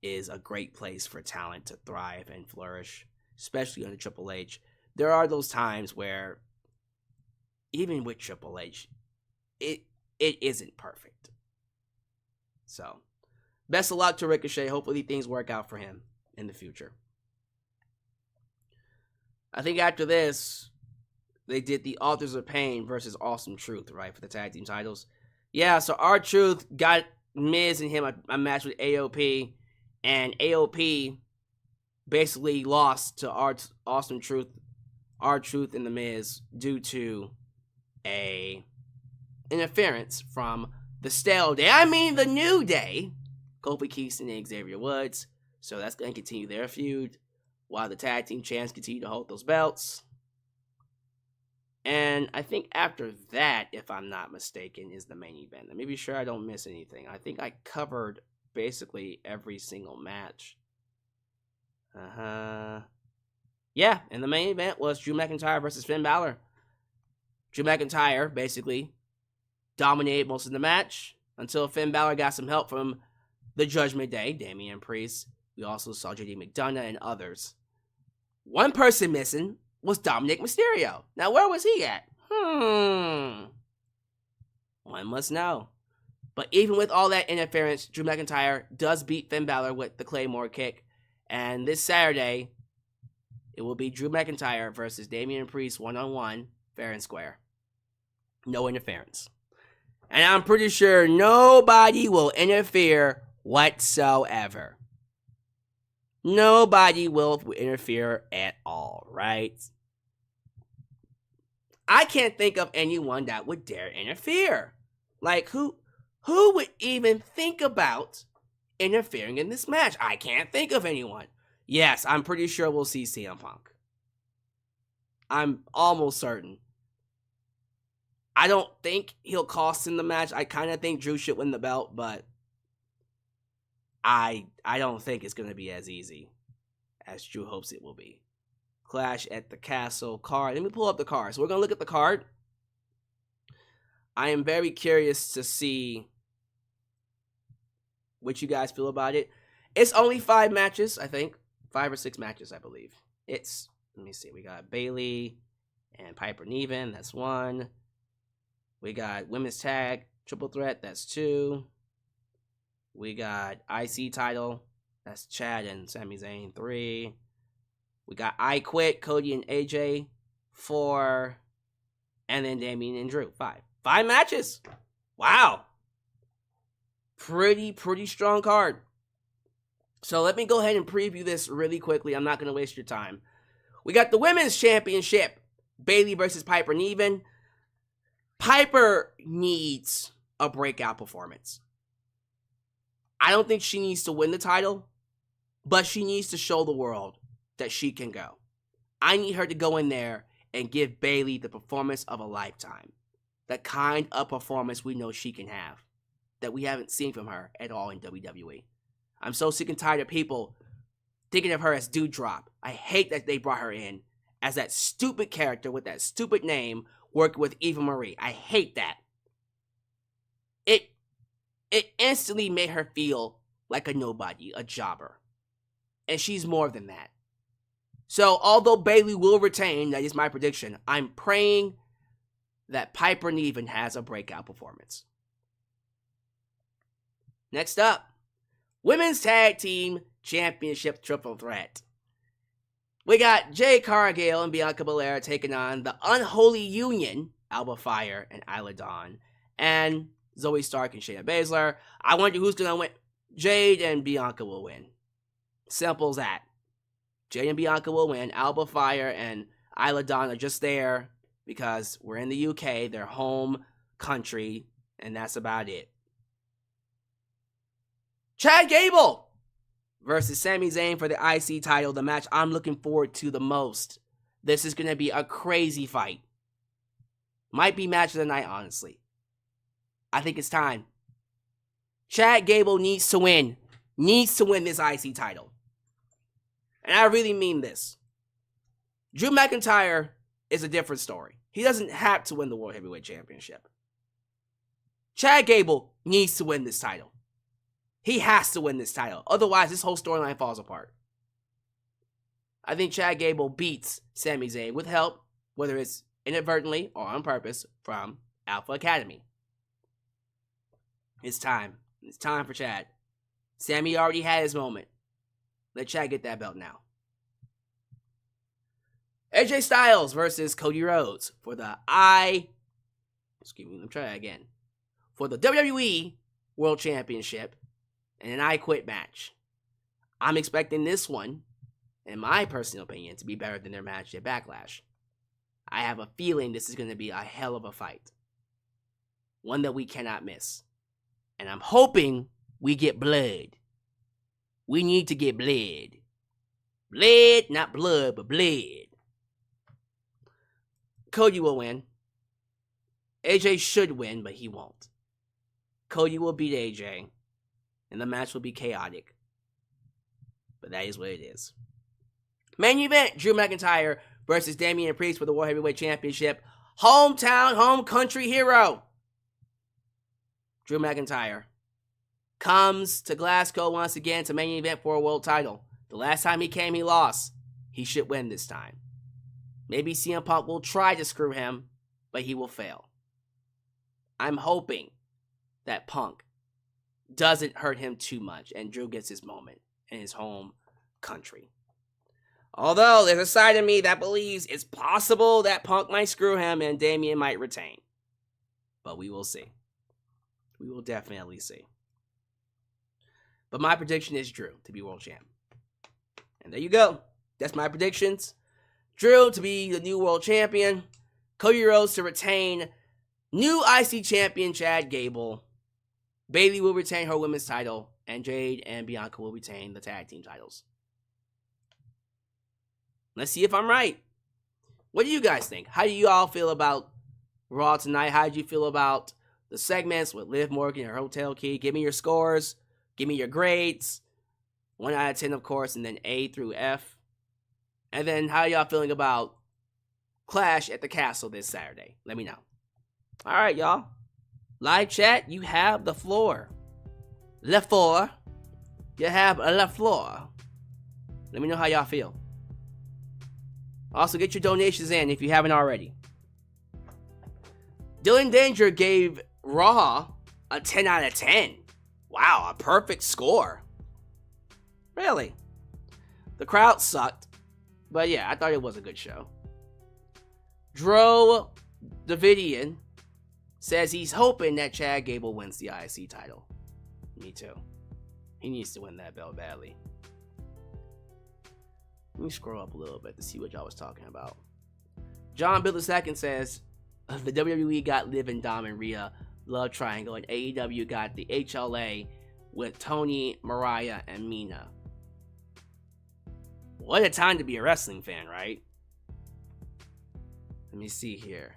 is a great place for talent to thrive and flourish, especially under Triple H, there are those times where, even with Triple H, it isn't perfect. So, best of luck to Ricochet. Hopefully things work out for him in the future. I think after this, they did the Authors of Pain versus Awesome Truth, right, for the tag team titles. Yeah, so R-Truth got Miz and him a match with AOP, and AOP basically lost to Awesome Truth, R-Truth and the Miz due to a interference from the the New Day, Kofi Kingston and Xavier Woods. So that's going to continue their feud while the tag team champs continue to hold those belts. And I think after that, if I'm not mistaken, is the main event. Let me be sure I don't miss anything. I think I covered basically every single match. Yeah, and the main event was Drew McIntyre versus Finn Balor. Drew McIntyre basically dominated most of the match until Finn Balor got some help from the Judgment Day, Damian Priest. We also saw JD McDonough and others. One person missing was Dominik Mysterio. Now, where was he at? One must know. But even with all that interference, Drew McIntyre does beat Finn Balor with the Claymore kick. And this Saturday, it will be Drew McIntyre versus Damian Priest one-on-one, fair and square. No interference. And I'm pretty sure nobody will interfere whatsoever. Nobody will interfere at all, right? I can't think of anyone that would dare interfere. Like, who would even think about interfering in this match? I can't think of anyone. Yes, I'm pretty sure we'll see CM Punk. I'm almost certain. I don't think he'll cost him the match. I kind of think Drew should win the belt, but I don't think it's going to be as easy as Drew hopes it will be. Clash at the Castle card. Let me pull up the card. So we're going to look at the card. I am very curious to see what you guys feel about it. It's only 5 matches, I think. 5 or 6 matches, I believe. Let me see. We got Bayley and Piper Niven. That's 1. We got Women's Tag Triple Threat. That's 2. We got IC title. That's Chad and Sami Zayn. 3. We got I Quit, Cody and AJ. 4. And then Damian and Drew. 5. 5 matches. Wow. Pretty strong card. So let me go ahead and preview this really quickly. I'm not going to waste your time. We got the Women's Championship. Bayley versus Piper Niven. Piper needs a breakout performance. I don't think she needs to win the title, but she needs to show the world that she can go. I need her to go in there and give Bayley the performance of a lifetime. The kind of performance we know she can have that we haven't seen from her at all in WWE. I'm so sick and tired of people thinking of her as Dewdrop. I hate that they brought her in as that stupid character with that stupid name working with Eva Marie. I hate that. it instantly made her feel like a nobody, a jobber. And she's more than that. So, although Bayley will retain, that is my prediction, I'm praying that Piper Niven has a breakout performance. Next up, Women's Tag Team Championship Triple Threat. We got Jade Cargill and Bianca Belair taking on the Unholy Union, Alba Fire and Isla Dawn, and Zoe Stark and Shayna Baszler. I wonder who's going to win. Jade and Bianca will win. Simple as that. Jade and Bianca will win. Alba Fire and Isla Dawn are just there because we're in the UK, their home country, and that's about it. Chad Gable versus Sami Zayn for the IC title, the match I'm looking forward to the most. This is going to be a crazy fight. Might be match of the night, honestly. I think it's time. Chad Gable needs to win. Needs to win this IC title. And I really mean this. Drew McIntyre is a different story. He doesn't have to win the World Heavyweight Championship. Chad Gable needs to win this title. He has to win this title. Otherwise, this whole storyline falls apart. I think Chad Gable beats Sami Zayn with help, whether it's inadvertently or on purpose, from Alpha Academy. It's time. It's time for Chad. Sami already had his moment. Let Chad get that belt now. AJ Styles versus Cody Rhodes for the For the WWE World Championship and an I Quit match. I'm expecting this one, in my personal opinion, to be better than their match at Backlash. I have a feeling this is going to be a hell of a fight. One that we cannot miss. And I'm hoping we get blood. We need to get blood. Blood, not blood, but blood. Cody will win. AJ should win, but he won't. Cody will beat AJ, and the match will be chaotic. But that is what it is. Main event, Drew McIntyre versus Damian Priest for the World Heavyweight Championship. Hometown, home country hero. Drew McIntyre comes to Glasgow once again to main event for a world title. The last time he came, he lost. He should win this time. Maybe CM Punk will try to screw him, but he will fail. I'm hoping that Punk doesn't hurt him too much and Drew gets his moment in his home country. Although there's a side of me that believes it's possible that Punk might screw him and Damian might retain. But we will see. We will definitely see. But my prediction is Drew to be world champ. And there you go. That's my predictions. Drew to be the new world champion. Cody Rhodes to retain. New IC champion Chad Gable. Bayley will retain her women's title. And Jade and Bianca will retain the tag team titles. Let's see if I'm right. What do you guys think? How do you all feel about Raw tonight? How did you feel about the segments with Liv Morgan, her hotel key? Give me your scores. Give me your grades. 1 out of 10, of course, and then A through F. And then how y'all feeling about Clash at the Castle this Saturday? Let me know. All right, y'all. Live chat, you have the floor. Le floor. You have the floor. Let me know how y'all feel. Also, get your donations in if you haven't already. Dylan Danger gave Raw a 10 out of 10. Wow, a perfect score. Really? The crowd sucked. But yeah, I thought it was a good show. Dro Davidian says he's hoping that Chad Gable wins the IC title. Me too. He needs to win that belt badly. Let me scroll up a little bit to see what y'all was talking about. John Bill II says the WWE got Liv and Dom and Rhea Love Triangle, and AEW got the HLA with Tony, Mariah, and Mina. What a time to be a wrestling fan, right? Let me see here.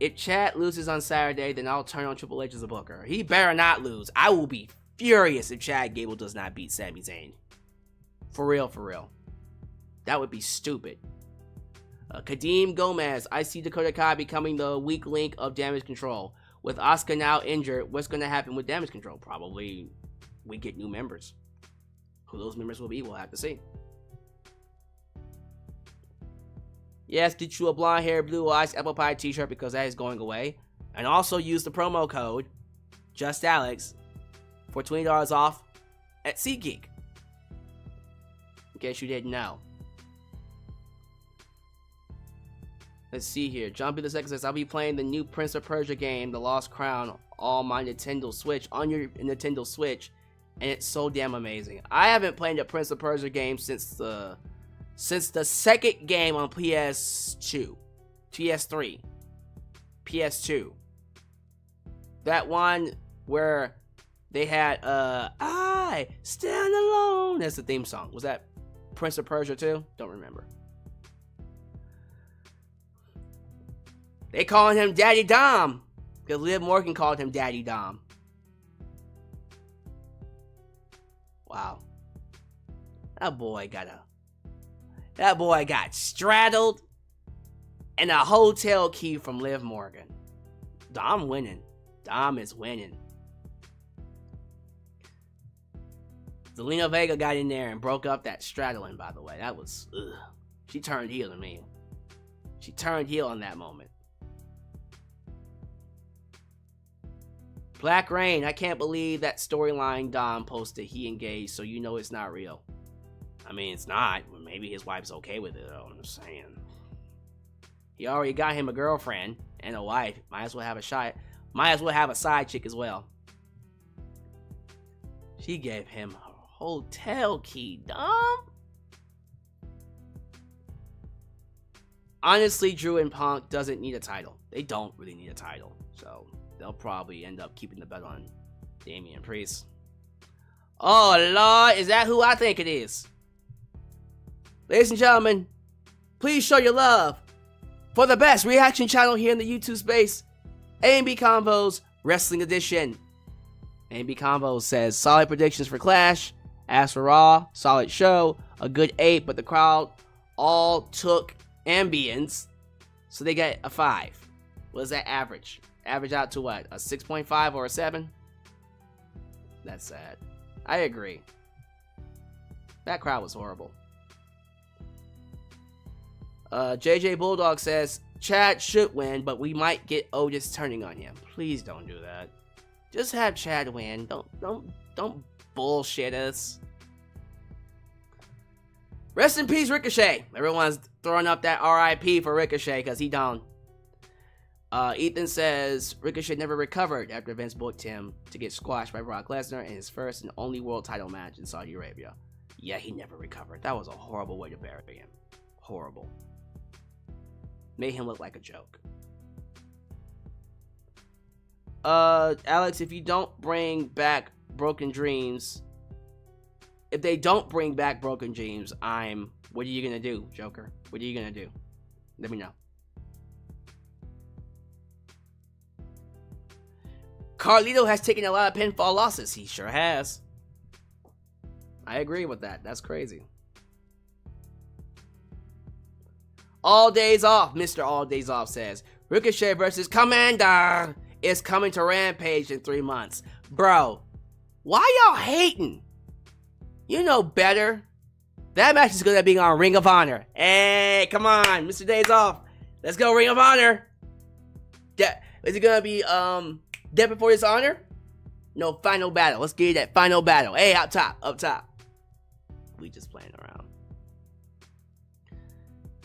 If Chad loses on Saturday, then I'll turn on Triple H as a booker. He better not lose. I will be furious if Chad Gable does not beat Sami Zayn. For real, for real. That would be stupid. Kadeem Gomez, I see Dakota Kai becoming the weak link of Damage Control. with Asuka now injured, what's going to happen with Damage Control? Probably we get new members. Who those members will be, we'll have to see. Yes, get you a blonde hair, blue eyes, apple pie t-shirt because that is going away. And also use the promo code JustAlex for $20 off at SeatGeek. In case you didn't know. Let's see here. John Peter II says, I'll be playing the new Prince of Persia game, The Lost Crown, on my Nintendo Switch, on your Nintendo Switch, and it's so damn amazing. I haven't played the Prince of Persia game since the second game on PS2, PS3, PS2. That one where they had I Stand Alone. That's the theme song. Was that Prince of Persia 2? Don't remember. They calling him Daddy Dom because Liv Morgan called him Daddy Dom. Wow. That boy got straddled and a hotel key from Liv Morgan. Dom winning. Dom is winning. Zelina Vega got in there and broke up that straddling, by the way. That was, ugh. She turned heel to me. She turned heel in that moment. Black Rain, I can't believe that storyline Dom posted he engaged, so you know it's not real. I mean, it's not. Maybe his wife's okay with it, though. I'm just saying. He already got him a girlfriend and a wife. Might as well have a side chick as well. She gave him her hotel key, Dom. Honestly, Drew and Punk doesn't need a title. They don't really need a title, so they'll probably end up keeping the belt on Damian Priest. Oh, Lord, is that who I think it is? Ladies and gentlemen, please show your love for the best reaction channel here in the YouTube space, A&B Combos Wrestling Edition. A&B Combos says, solid predictions for Clash. As for Raw, solid show, a good 8, but the crowd all took ambience, so they get a 5. What is that average? Average out to what? A 6.5 or a 7? That's sad. I agree. That crowd was horrible. JJ Bulldog says, Chad should win, but we might get Otis turning on him. Please don't do that. Just have Chad win. Don't bullshit us. Rest in peace, Ricochet. Everyone's throwing up that RIP for Ricochet because he down. Ethan says Ricochet never recovered after Vince booked him to get squashed by Brock Lesnar in his first and only world title match in Saudi Arabia. Yeah, he never recovered. That was a horrible way to bury him. Horrible. Made him look like a joke. Alex, if you don't bring back Broken Dreams, what are you gonna do, Joker? What are you gonna do? Let me know. Carlito has taken a lot of pinfall losses. He sure has. I agree with that. That's crazy. All Days Off, Mr. All Days Off says, Ricochet versus Commander is coming to Rampage in 3 months. Bro, why y'all hating? You know better. That match is going to be on Ring of Honor. Hey, come on, Mr. Days Off. Let's go, Ring of Honor. Is it going to be Death Before Dishonor? No, Final Battle. Let's get that Final Battle. Hey, up top. We just playing around.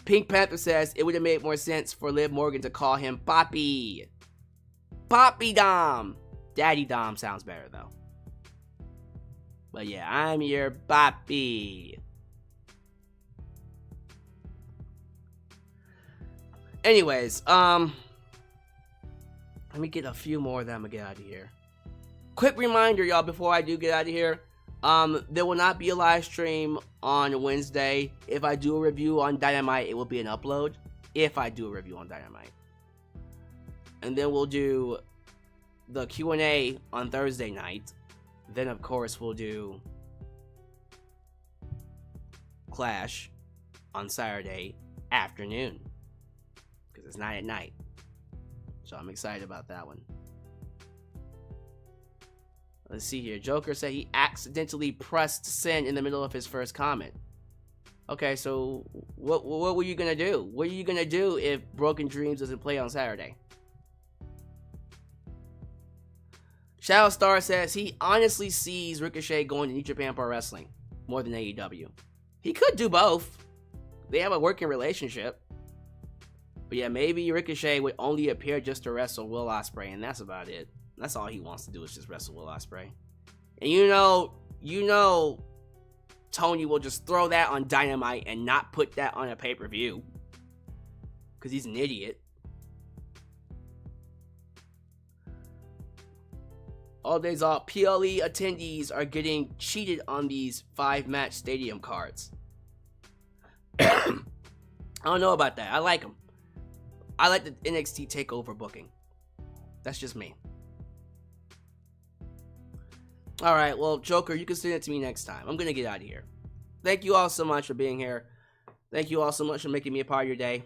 Pink Panther says it would have made more sense for Liv Morgan to call him Poppy. Poppy Dom. Daddy Dom sounds better though. But yeah, I'm your Poppy. Anyways, let me get a few more, then I'm gonna get out of here. Quick reminder, y'all, before I do get out of here. There will not be a live stream on Wednesday. If I do a review on Dynamite, it will be an upload. If I do a review on Dynamite. And then we'll do the Q&A on Thursday night. Then, of course, we'll do Clash on Saturday afternoon. Because it's not at night. So I'm excited about that one. Let's see here. Joker said he accidentally pressed send in the middle of his first comment. Okay, so what were you gonna do? What are you gonna do if Broken Dreams doesn't play on Saturday? Shadow Star says he honestly sees Ricochet going to New Japan Pro Wrestling more than AEW. He could do both. They have a working relationship. But yeah, maybe Ricochet would only appear just to wrestle Will Ospreay, and that's about it. That's all he wants to do is just wrestle Will Ospreay. And you know, Tony will just throw that on Dynamite and not put that on a pay-per-view. Because he's an idiot. All days off, PLE attendees are getting cheated on these 5-match stadium cards. I don't know about that. I like them. I like the NXT TakeOver booking. That's just me. Alright, well, Joker, you can send it to me next time. I'm going to get out of here. Thank you all so much for being here. Thank you all so much for making me a part of your day.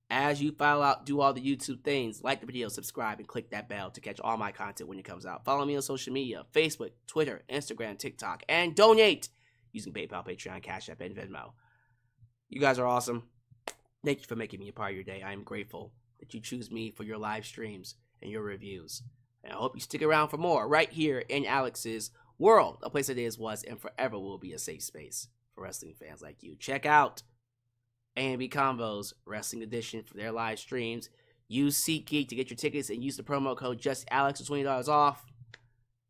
As you file out, do all the YouTube things. Like the video, subscribe, and click that bell to catch all my content when it comes out. Follow me on social media, Facebook, Twitter, Instagram, TikTok, and donate using PayPal, Patreon, Cash App, and Venmo. You guys are awesome. Thank you for making me a part of your day. I am grateful that you choose me for your live streams and your reviews. And I hope you stick around for more right here in Alyx's world. A place that is, was, and forever will be a safe space for wrestling fans like you. Check out A&B Combos Wrestling Edition for their live streams. Use SeatGeek to get your tickets and use the promo code JustAlex for $20 off.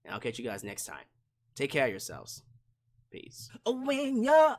And I'll catch you guys next time. Take care of yourselves. Peace. When you're